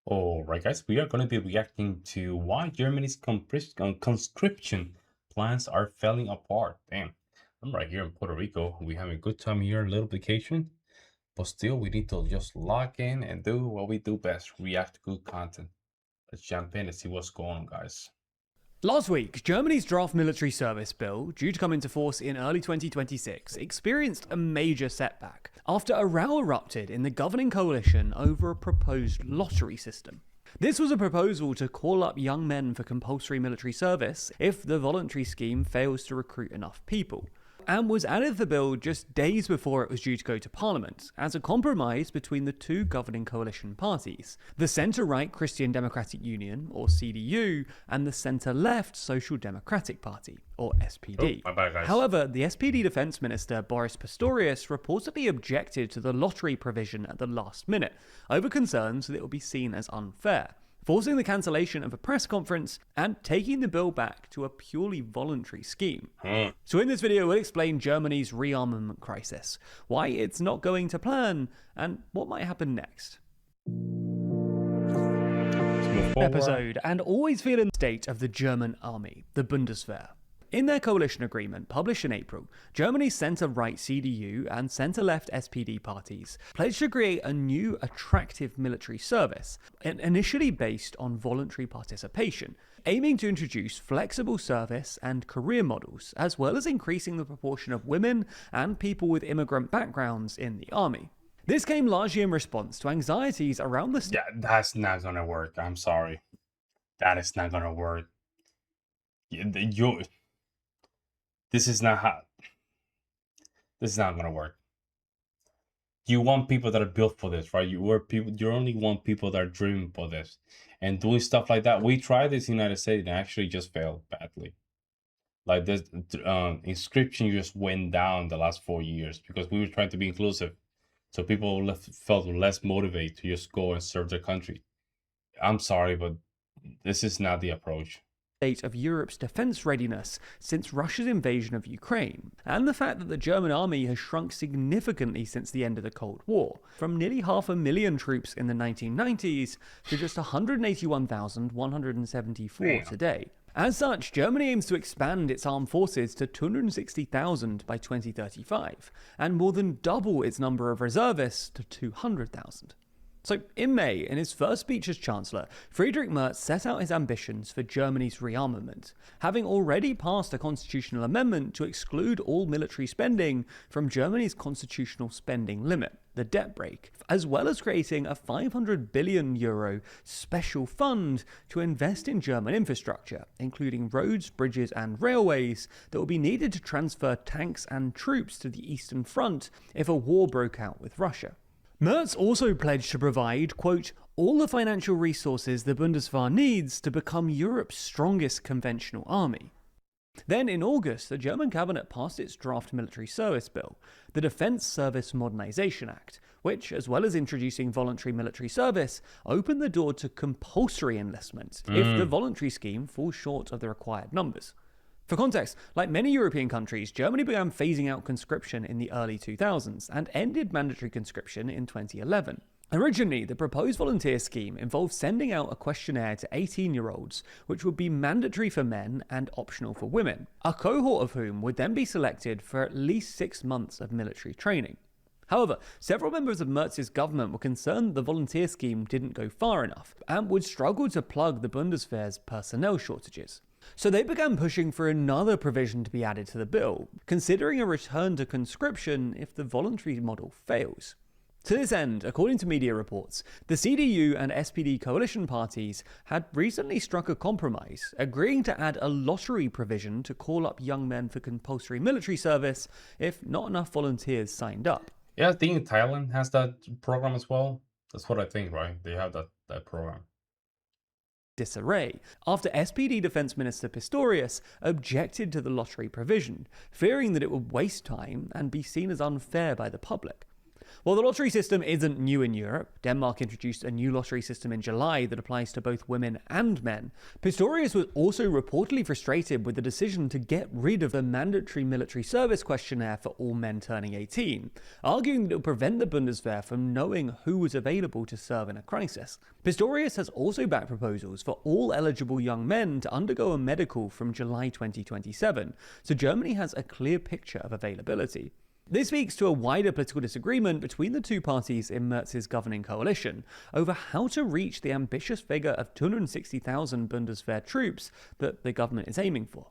Alright guys, we are going to be reacting to why Germany's conscription plans are falling apart. Damn, I'm right here in Puerto Rico. We having a good time here, a little vacation. But still, we need to just lock in and do what we do best, react to good content. Let's jump in and see what's going on, guys. Last week, Germany's draft military service bill, due to come into force in early 2026, experienced a major setback after a row erupted in the governing coalition over a proposed lottery system. This was a proposal to call up young men for compulsory military service if the voluntary scheme fails to recruit enough people, and was added to the bill just days before it was due to go to Parliament, as a compromise between the two governing coalition parties, the centre-right Christian Democratic Union, or CDU, and the centre-left Social Democratic Party, or SPD. Oh, bye-bye, guys. However, the SPD Defence Minister Boris Pistorius reportedly objected to the lottery provision at the last minute, over concerns that it would be seen as unfair, forcing the cancellation of a press conference and taking the bill back to a purely voluntary scheme. So in this video, we'll explain Germany's rearmament crisis, why it's not going to plan, and what might happen next. Episode, and always feel in the state of the German army, the Bundeswehr. In their coalition agreement, published in April, Germany's centre-right CDU and centre-left SPD parties pledged to create a new, attractive military service, initially based on voluntary participation, aiming to introduce flexible service and career models, as well as increasing the proportion of women and people with immigrant backgrounds in the army. This came largely in response to anxieties around the... Yeah, that's not gonna work. I'm sorry. That is not gonna work. This is not how. This is not gonna work. You want people that are built for this, right? You only want people that are driven for this, and doing stuff like that. We tried this in the United States and actually just failed badly. Like this, Conscription just went down the last 4 years because we were trying to be inclusive, so people felt less motivated to just go and serve their country. I'm sorry, but this is not the approach. State of Europe's defense readiness since Russia's invasion of Ukraine, and the fact that the German army has shrunk significantly since the end of the Cold War, from nearly 500,000 troops in the 1990s to just 181,174 today. As such, Germany aims to expand its armed forces to 260,000 by 2035, and more than double its number of reservists to 200,000. So, in May, in his first speech as Chancellor, Friedrich Merz set out his ambitions for Germany's rearmament, having already passed a constitutional amendment to exclude all military spending from Germany's constitutional spending limit, the debt brake, as well as creating a €500 billion special fund to invest in German infrastructure, including roads, bridges, and railways that will be needed to transfer tanks and troops to the Eastern Front if a war broke out with Russia. Merz also pledged to provide, quote, all the financial resources the Bundeswehr needs to become Europe's strongest conventional army. Then in August, the German cabinet passed its draft military service bill, the Defence Service Modernisation Act, which, as well as introducing voluntary military service, opened the door to compulsory enlistment if the voluntary scheme falls short of the required numbers. For context, like many European countries, Germany began phasing out conscription in the early 2000s and ended mandatory conscription in 2011. Originally, the proposed volunteer scheme involved sending out a questionnaire to 18-year-olds, which would be mandatory for men and optional for women, a cohort of whom would then be selected for at least 6 months of military training. However, several members of Merz's government were concerned the volunteer scheme didn't go far enough and would struggle to plug the Bundeswehr's personnel shortages. So they began pushing for another provision to be added to the bill, considering a return to conscription if the voluntary model fails. To this end, according to media reports, the CDU and SPD coalition parties had recently struck a compromise, agreeing to add a lottery provision to call up young men for compulsory military service if not enough volunteers signed up. Yeah, I think Thailand has that program as well. That's what I think, right? They have that program. Disarray after SPD Defence Minister Pistorius objected to the lottery provision, fearing that it would waste time and be seen as unfair by the public. While the lottery system isn't new in Europe, Denmark introduced a new lottery system in July that applies to both women and men. Pistorius was also reportedly frustrated with the decision to get rid of the mandatory military service questionnaire for all men turning 18, arguing that it would prevent the Bundeswehr from knowing who was available to serve in a crisis. Pistorius has also backed proposals for all eligible young men to undergo a medical from July 2027, so Germany has a clear picture of availability. This speaks to a wider political disagreement between the two parties in Merz's governing coalition over how to reach the ambitious figure of 260,000 Bundeswehr troops that the government is aiming for.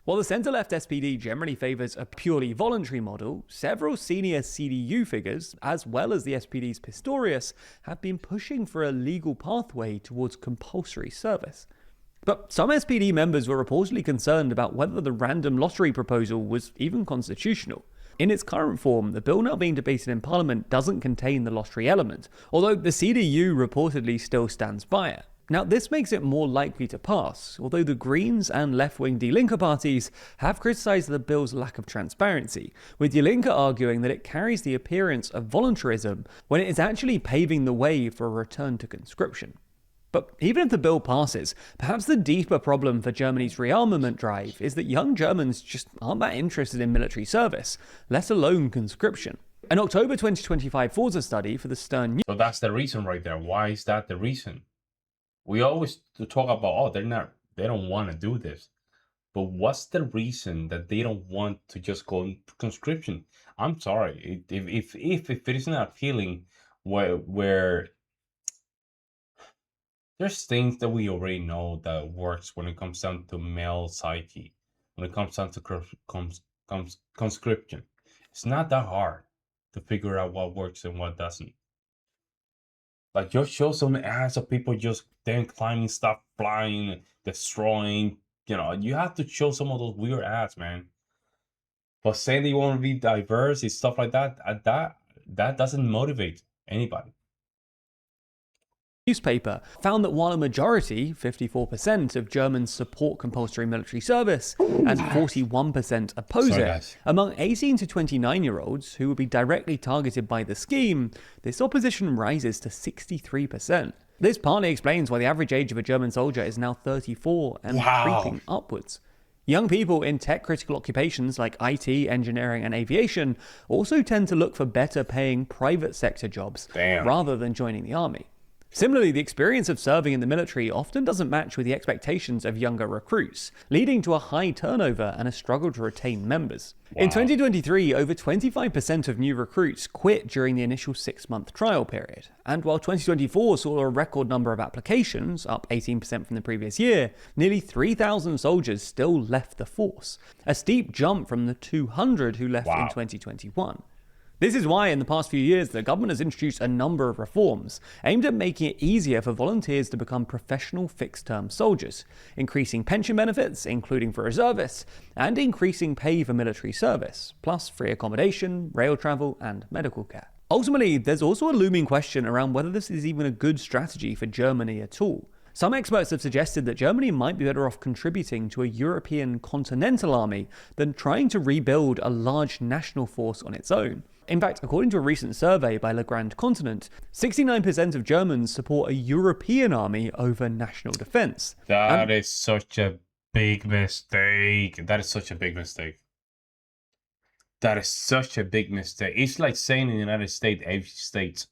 While the centre-left SPD generally favours a purely voluntary model, several senior CDU figures, as well as the SPD's Pistorius, have been pushing for a legal pathway towards compulsory service. But some SPD members were reportedly concerned about whether the random lottery proposal was even constitutional. In its current form, the bill now being debated in Parliament doesn't contain the lottery element, although the CDU reportedly still stands by it. Now, this makes it more likely to pass, although the Greens and left-wing Die Linke parties have criticised the bill's lack of transparency, with Die Linke arguing that it carries the appearance of voluntarism when it is actually paving the way for a return to conscription. But even if the bill passes, perhaps the deeper problem for Germany's rearmament drive is that young Germans just aren't that interested in military service, let alone conscription. An October 2025 Forza study for the Stern... So that's the reason right there. Why is that the reason? We always talk about, they don't want to do this. But what's the reason that they don't want to just go in conscription? I'm sorry, if it is not appealing, where there's things that we already know that works when it comes down to male psyche, when it comes down to conscription. It's not that hard to figure out what works and what doesn't. Like, just show some ads of people just then climbing stuff, flying, destroying. You have to show some of those weird ads, man. But saying that you want to be diverse and stuff like that, that doesn't motivate anybody. Newspaper found that while a majority, 54%, of Germans support compulsory military service and 41% oppose it, among 18 to 29-year-olds who would be directly targeted by the scheme, this opposition rises to 63%. This partly explains why the average age of a German soldier is now 34 and creeping upwards. Young people in tech-critical occupations like IT, engineering, and aviation also tend to look for better-paying private sector jobs rather than joining the army. Similarly, the experience of serving in the military often doesn't match with the expectations of younger recruits, leading to a high turnover and a struggle to retain members. In 2023, over 25% of new recruits quit during the initial 6-month trial period. And while 2024 saw a record number of applications, up 18% from the previous year, nearly 3,000 soldiers still left the force, a steep jump from the 200 who left in 2021. This is why in the past few years the government has introduced a number of reforms aimed at making it easier for volunteers to become professional fixed-term soldiers, increasing pension benefits, including for reservists, and increasing pay for military service, plus free accommodation, rail travel, and medical care. Ultimately, there's also a looming question around whether this is even a good strategy for Germany at all. Some experts have suggested that Germany might be better off contributing to a European continental army than trying to rebuild a large national force on its own. In fact, according to a recent survey by Le Grand Continent, 69% of Germans support a European army over national defense. That is such a big mistake. That is such a big mistake. That is such a big mistake. It's like saying in the United States,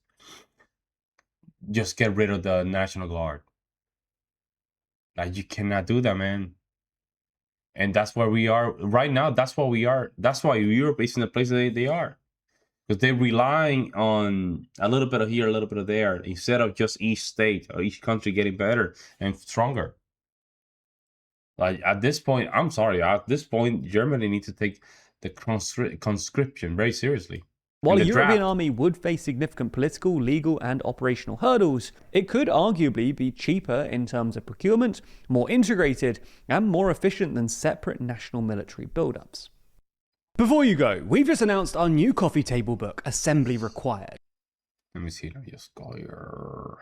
just get rid of the National Guard. Like, you cannot do that, man. And that's where we are right now. That's what we are. That's why Europe is in the place that they are. Because they're relying on a little bit of here, a little bit of there, instead of just each state or each country getting better and stronger. Like, at this point, I'm sorry, at this point, Germany needs to take the conscription very seriously. While a European army would face significant political, legal, and operational hurdles, it could arguably be cheaper in terms of procurement, more integrated, and more efficient than separate national military build-ups. Before you go, we've just announced our new coffee table book, Assembly Required. Let me see. Let me just call your...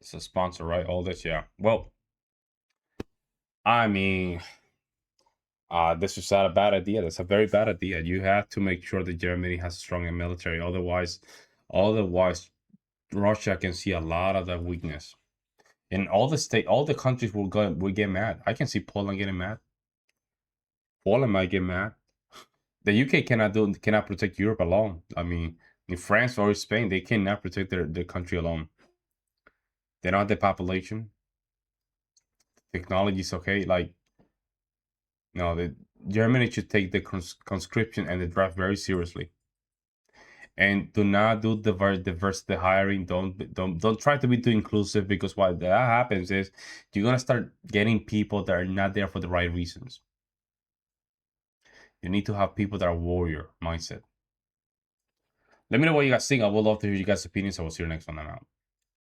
It's a sponsor, right? All this, yeah. Well, I mean, this is not a bad idea. That's a very bad idea. You have to make sure that Germany has a strong military. Otherwise, Otherwise, Russia can see a lot of that weakness. And all the countries will get mad. I can see Poland getting mad. Poland might get mad. The UK cannot protect Europe alone. I mean, in France or Spain, they cannot protect their country alone. They don't have the population. Technology is okay. Like, no, Germany should take the conscription and the draft very seriously. And do not do the hiring. Don't try to be too inclusive, because what that happens is you're gonna start getting people that are not there for the right reasons. You need to have people that are warrior mindset. Let me know what you guys think. I would love to hear you guys' opinions. I will see you next one. I'm out.